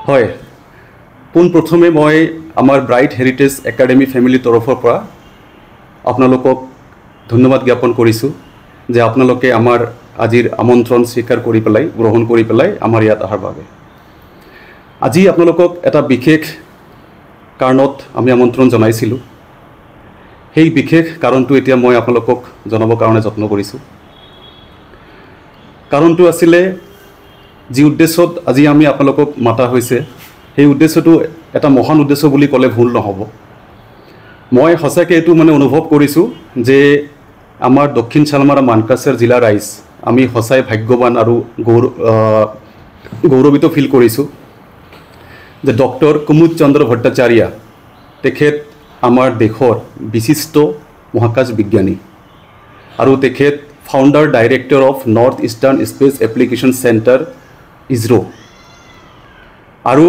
হয় পোনপ্ৰথমে মই আমাৰ ব্ৰাইট হেৰিটেজ একাডেমি ফেমিলি তৰফৰ পৰা আপোনালোকক ধন্যবাদ জ্ঞাপন কৰিছোঁ যে আপোনালোকে আমাৰ আজিৰ আমন্ত্ৰণ স্বীকাৰ কৰি পেলাই গ্ৰহণ কৰি পেলাই আমাৰ ইয়াত অহাৰ বাবে আজি আপোনালোকক এটা বিশেষ কাৰণত আমি আমন্ত্ৰণ জনাইছিলোঁ সেই বিশেষ কাৰণটো এতিয়া মই আপোনালোকক জনাবৰ কাৰণে যত্ন কৰিছোঁ কাৰণটো আছিলে যি উদ্দেশ্যত আজি আমি আপোনালোকক মাতা হৈছে সেই উদ্দেশ্যটো এটা মহান উদ্দেশ্য বুলি ক'লে ভুল নহ'ব মই সঁচাকৈ এইটো অনুভৱ কৰিছোঁ যে আমাৰ দক্ষিণ চালমাৰা মানকাছাৰ জিলা ৰাইজ আমি সঁচাই ভাগ্যৱান আৰু গৌৰৱিত ফিল কৰিছোঁ যে ডক্টৰ কুমুদ চন্দ্ৰ ভট্টাচাৰ্য তেখেত আমাৰ দেশৰ বিশিষ্ট মহাকাশ বিজ্ঞানী আৰু তেখেত founder director of North Eastern space application centre ISRO' আৰু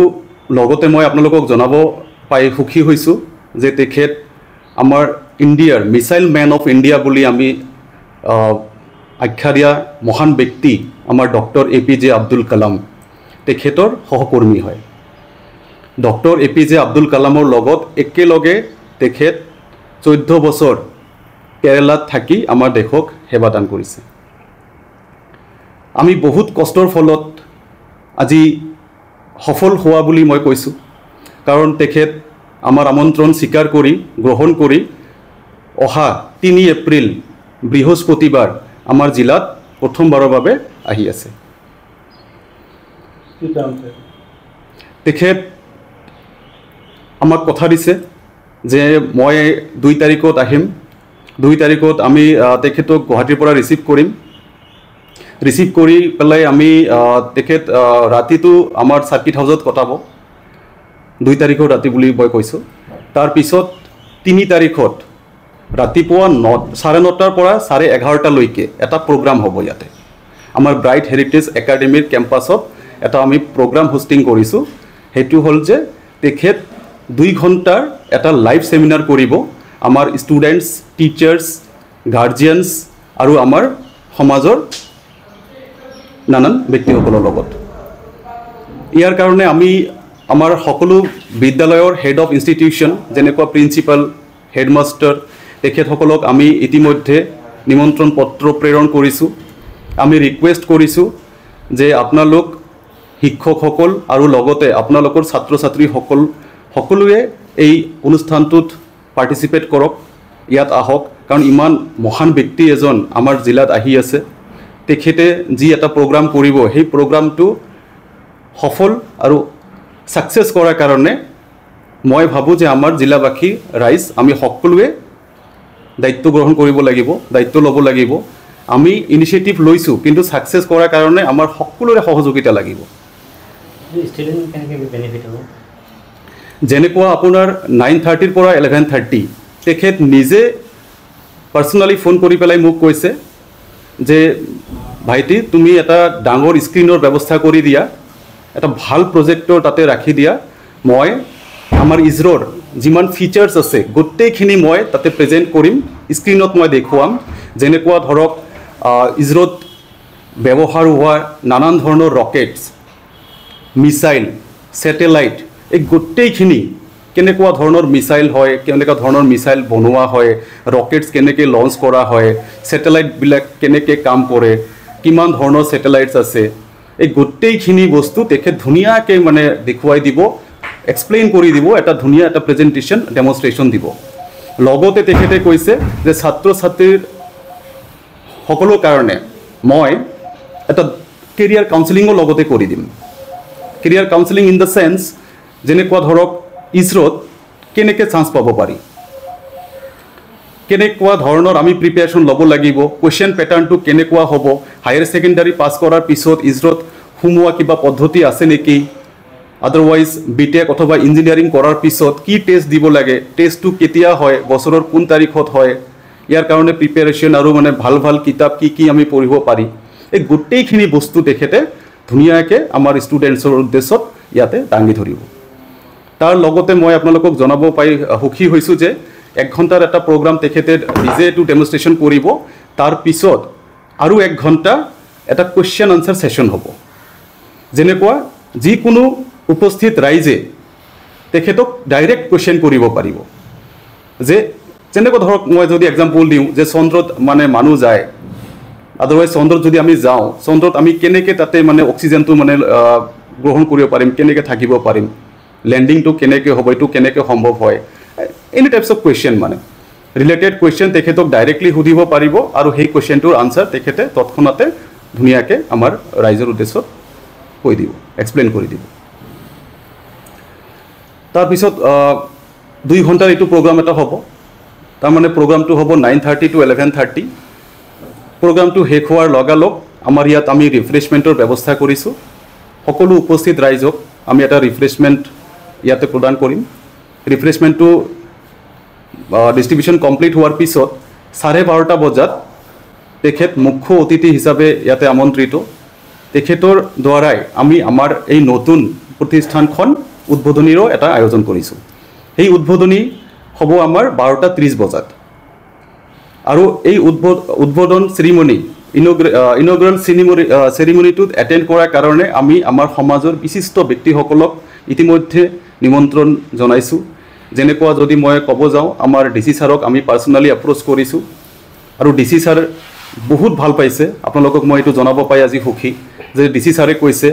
লগতে মই আপোনালোকক জনাব পাই সুখী হৈছোঁ যে তেখেত আমাৰ ইণ্ডিয়াৰ মিছাইল মেন অফ ইণ্ডিয়া বুলি আমি আখ্যা দিয়া মহান ব্যক্তি আমাৰ ডক্টৰ APJ আব্দুল কালাম তেখেতৰ সহকৰ্মী হয় ডক্টৰ APJ আব্দুল কালামৰ লগত একেলগে তেখেত 14 বছৰ কেৰালাত থাকি আমাৰ দেশক সেৱাদান কৰিছে আমি বহুত কষ্টৰ ফলত আজি সফল হোৱা বুলি মই কৈছোঁ কাৰণ তেখেত আমাৰ আমন্ত্ৰণ স্বীকাৰ কৰি গ্ৰহণ কৰি অহা 3 এপ্ৰিল বৃহস্পতিবাৰ আমাৰ জিলাত প্ৰথমবাৰৰ বাবে আহি আছে তেখেত আমাক কথা দিছে যে মই 2 তাৰিখত আহিম 2 তাৰিখত আমি তেখেতক গুৱাহাটীৰ পৰা ৰিচিভ কৰি পেলাই আমি তেখেত ৰাতিটো আমাৰ সাৰ্কিট হাউচত কটাব 2 তাৰিখৰ ৰাতি বুলি মই কৈছোঁ তাৰপিছত 3 তাৰিখত ৰাতিপুৱা 9:30 পৰা 11:30 লৈকে এটা প্ৰগ্ৰাম হ'ব ইয়াতে আমাৰ ব্ৰাইট হেৰিটেজ একাডেমিৰ কেম্পাছত এটা আমি প্ৰগ্ৰাম হোষ্টিং কৰিছোঁ সেইটো হ'ল যে তেখেত 2 ঘণ্টাৰ এটা লাইভ সেমিনাৰ কৰিব আমাৰ ষ্টুডেণ্টছ টিচাৰ্ছ গাৰ্জিয়ানছ আৰু আমাৰ সমাজৰ নানান ব্যক্তিসকলৰ লগত ইয়াৰ কাৰণে আমি আমাৰ সকলো বিদ্যালয়ৰ হেড অফ ইনষ্টিটিউশ্যন যেনেকুৱা প্ৰিন্সিপাল হেডমাষ্টাৰ তেখেতসকলক আমি ইতিমধ্যে নিমন্ত্ৰণ পত্ৰ প্ৰেৰণ কৰিছোঁ আমি ৰিকুৱেষ্ট কৰিছোঁ যে আপোনালোক শিক্ষকসকল আৰু লগতে আপোনালোকৰ ছাত্ৰ ছাত্ৰীসকল সকলোৱে এই অনুষ্ঠানটোত পাৰ্টিচিপেট কৰক ইয়াত আহক কাৰণ ইমান মহান ব্যক্তি এজন আমাৰ জিলাত আহি আছে তেখেতে যি এটা প্ৰগ্ৰাম কৰিব সেই প্ৰগ্ৰামটো সফল আৰু সাকসেস কৰাৰ কাৰণে মই ভাবো যে আমাৰ জিলাবাসী ৰাইজ আমি সকলোৱে দায়িত্ব গ্ৰহণ কৰিব লাগিব দায়িত্ব ল'ব লাগিব আমি ইনিশিয়েটিভ লৈছো কিন্তু সাকসেস কৰাৰ কাৰণে আমাৰ সকলোৰে সহযোগিতা লাগিব ষ্টুডেন্ট কেনেকৈ বেনিফিট হ'ব যেনেকুৱা আপোনাৰ 9:30 পৰা 11:30 তেখেত নিজে পাৰ্সোনালি ফোন কৰি পেলাই মোক কৈছে যে ভাইটি তুমি এটা ডাঙৰ স্ক্ৰিনৰ ব্যৱস্থা কৰি দিয়া এটা ভাল প্ৰজেক্টৰ তাতে ৰাখি দিয়া মই আমাৰ ইছৰৰ যিমান ফিচাৰ্ছ আছে গোটেইখিনি মই তাতে প্ৰেজেন্ট কৰিম স্ক্ৰিনত মই দেখুৱাম যেনেকুৱা ধৰক ইছৰত ব্যৱহাৰ হোৱা নানান ধৰণৰ ৰকেটছ মিছাইল স্যাটেলাইট এই গোটেইখিনি কেনেকুৱা ধৰণৰ মিছাইল হয় কেনেকুৱা ধৰণৰ মিছাইল বনোৱা হয় ৰকেটছ কেনেকৈ লঞ্চ কৰা হয় স্যাটেলাইটবিলাক কেনেকৈ কাম কৰে কিমান ধৰণৰ স্যাটেলাইটছ আছে এই গোটেইখিনি বস্তু তেখেত ধুনীয়াকৈ দেখুৱাই দিব এক্সপ্লেইন কৰি দিব এটা ধুনীয়া এটা প্ৰেজেন্টেশ্যন ডেমনষ্ট্ৰেশ্যন দিব লগতে তেখেতে কৈছে যে ছাত্ৰ ছাত্ৰীৰ সকলোৰ কাৰণে মই এটা কেৰিয়াৰ কাউন্সেলিঙৰ লগতে কৰি দিম career counselling in the sense যেনেকুৱা ধৰক ইছৰত কেনেকৈ চান্স পাব পাৰি কেনেকুৱা ধৰণৰ আমি প্ৰিপেয়াৰেশ্যন ল'ব লাগিব কুৱেশ্যন পেটাৰ্ণটো কেনেকুৱা হ'ব হায়াৰ ছেকেণ্ডাৰী পাছ কৰাৰ পিছত ইছৰত সোমোৱা কিবা পদ্ধতি আছে নেকি আদাৰৱাইজ বিটেক অথবা ইঞ্জিনিয়াৰিং কৰাৰ পিছত কি টেষ্ট দিব লাগে টেষ্টটো কেতিয়া হয় বছৰৰ কোন তাৰিখত হয় ইয়াৰ কাৰণে প্ৰিপেয়াৰেশ্যন আৰু ভাল ভাল কিতাপ কি আমি পঢ়িব পাৰি এই গোটেইখিনি বস্তু তেখেতে ধুনীয়াকৈ আমাৰ ষ্টুডেণ্টছৰ উদ্দেশ্যত ইয়াতে দাঙি ধৰিব তাৰ লগতে মই আপোনালোকক জনাব পাই সুখী হৈছোঁ যে 1 ঘণ্টাৰ এটা প্ৰগ্ৰাম তেখেতে নিজে এইটো ডেমনষ্ট্ৰেশ্যন কৰিব তাৰ পিছত আৰু 1 ঘণ্টা এটা কুৱেশ্যন আনসাৰ সেশন হ'ব যেনেকুৱা যিকোনো উপস্থিত ৰাইজে তেখেতক ডাইৰেক্ট কুৱেশ্যন কৰিব পাৰিব যে যেনেকৈ ধৰক মই যদি এক্সাম্পল দিওঁ যে চন্দ্ৰত মানে মানুহ যায় আদাৰৱাইজ চন্দ্ৰত যদি আমি যাওঁ চন্দ্ৰত আমি কেনেকৈ তাতে মানে অক্সিজেনটো মানে গ্ৰহণ কৰিব পাৰিম কেনেকৈ থাকিব পাৰিম লেণ্ডিংটো কেনেকৈ হ'ব এইটো কেনেকৈ সম্ভৱ হয় এনি টাইপছ অফ কুৱেশ্যন মানে ৰিলেটেড কুৱেশ্যন তেখেতক ডাইৰেক্টলি সুধিব পাৰিব আৰু সেই কুৱেশ্যনটোৰ আনচাৰ তেখেতে তৎক্ষণাতে ধুনীয়াকৈ আমাৰ ৰাইজৰ উদ্দেশ্যত কৈ দিব এক্সপ্লেইন কৰি দিব তাৰপিছত 2 ঘণ্টাৰ এইটো প্ৰগ্ৰাম এটা হ'ব তাৰমানে প্ৰগ্ৰামটো হ'ব 9:30 to 11:30 প্ৰগ্ৰামটো শেষ হোৱাৰ লগালগ আমাৰ ইয়াত আমি ৰিফ্ৰেছমেণ্টৰ ব্যৱস্থা কৰিছোঁ সকলো উপস্থিত ৰাইজক আমি এটা ৰিফ্ৰেছমেণ্ট ইয়াতে প্ৰদান কৰিম ৰিফ্ৰেছমেণ্টটো ডিষ্ট্ৰিবিউশ্যন কমপ্লিট হোৱাৰ পিছত 12:30 বজাত তেখেত মুখ্য অতিথি হিচাপে ইয়াতে আমন্ত্ৰিত তেখেতৰ দ্বাৰাই আমি আমাৰ এই নতুন প্ৰতিষ্ঠানখন উদ্বোধনীৰো এটা আয়োজন কৰিছোঁ এই উদ্বোধনী হ'ব আমাৰ 12:30 বজাত আৰু এই উদ্বোধন চেৰিমনি ইনগ্ৰেল চেৰিমনিটোত এটেণ্ড কৰাৰ কাৰণে আমি আমাৰ সমাজৰ বিশিষ্ট ব্যক্তিসকলক ইতিমধ্যে নিমন্ত্ৰণ জনাইছোঁ যেনেকুৱা যদি মই ক'ব যাওঁ আমাৰ ডিচি ছাৰক আমি পাৰ্চনেলি এপ্ৰ'চ কৰিছোঁ আৰু ডিচি ছাৰ বহুত ভাল পাইছে আপোনালোকক মই এইটো জনাব পাই আজি সুখী যে ডিচি ছাৰে কৈছে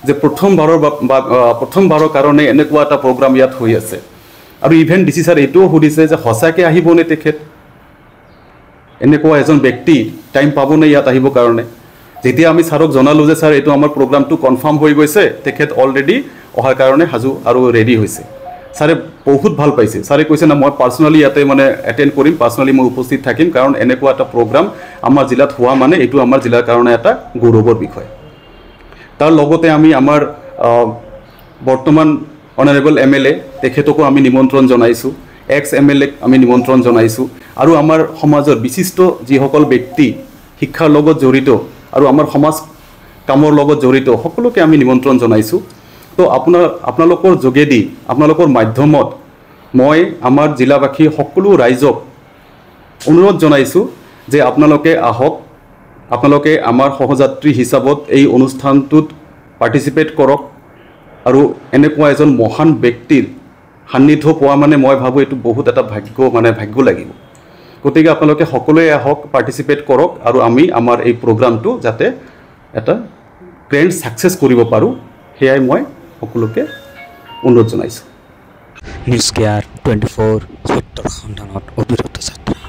যে প্ৰথমবাৰৰ কাৰণে এনেকুৱা এটা প্ৰগ্ৰাম ইয়াত হৈ আছে আৰু ইভেন ডিচি ছাৰ এইটোও সুধিছে যে সঁচাকৈ আহিবনে তেখেত এনেকুৱা এজন ব্যক্তি টাইম পাবনে ইয়াত আহিবৰ কাৰণে যেতিয়া আমি ছাৰক জনালোঁ যে ছাৰ এইটো আমাৰ প্ৰগ্ৰামটো কনফাৰ্ম হৈ গৈছে তেখেত অলৰেডি অহাৰ কাৰণে সাজু আৰু ৰেডি হৈছে ছাৰে বহুত ভাল পাইছে ছাৰে কৈছে না মই পাৰ্চনেলি ইয়াতে মানে এটেণ্ড কৰিম পাৰ্চনেলি মই উপস্থিত থাকিম কাৰণ এনেকুৱা এটা প্ৰগ্ৰাম আমাৰ জিলাত হোৱা মানে এইটো আমাৰ জিলাৰ কাৰণে এটা গৌৰৱৰ বিষয় তাৰ লগতে আমি আমাৰ বৰ্তমান অনাৰেবল MLA তেখেতকো আমি নিমন্ত্ৰণ জনাইছোঁ এক্স MLAক আমি নিমন্ত্ৰণ জনাইছোঁ আৰু আমাৰ সমাজৰ বিশিষ্ট যিসকল ব্যক্তি শিক্ষাৰ লগত জড়িত আৰু আমাৰ সমাজ কামৰ লগত জড়িত সকলোকে আমি নিমন্ত্ৰণ জনাইছোঁ তো আপোনালোকৰ যোগেদি আপোনালোকৰ মাধ্যমত মই আমাৰ জিলাবাসী সকলো ৰাইজক অনুৰোধ জনাইছোঁ যে আপোনালোকে আহক আপোনালোকে আমাৰ সহযাত্ৰী হিচাপত এই অনুষ্ঠানটোত পাৰ্টিচিপেট কৰক আৰু এনেকুৱা এজন মহান ব্যক্তিৰ সান্নিধ্য পোৱা মানে মই ভাবোঁ এইটো বহুত এটা ভাগ্য লাগিব গতিকে আপোনালোকে সকলোৱে আহক পাৰ্টিচিপেট কৰক আৰু আমি আমাৰ এই প্ৰগ্ৰামটো যাতে এটা গ্ৰেণ্ড ছাকচেছ কৰিব পাৰোঁ সেয়াই মই সকলোকে অনুৰোধ জনাইছোঁ নিউজ কেয়াৰ 24 সত্যৰ সন্ধানত অবিৰত যাত্ৰা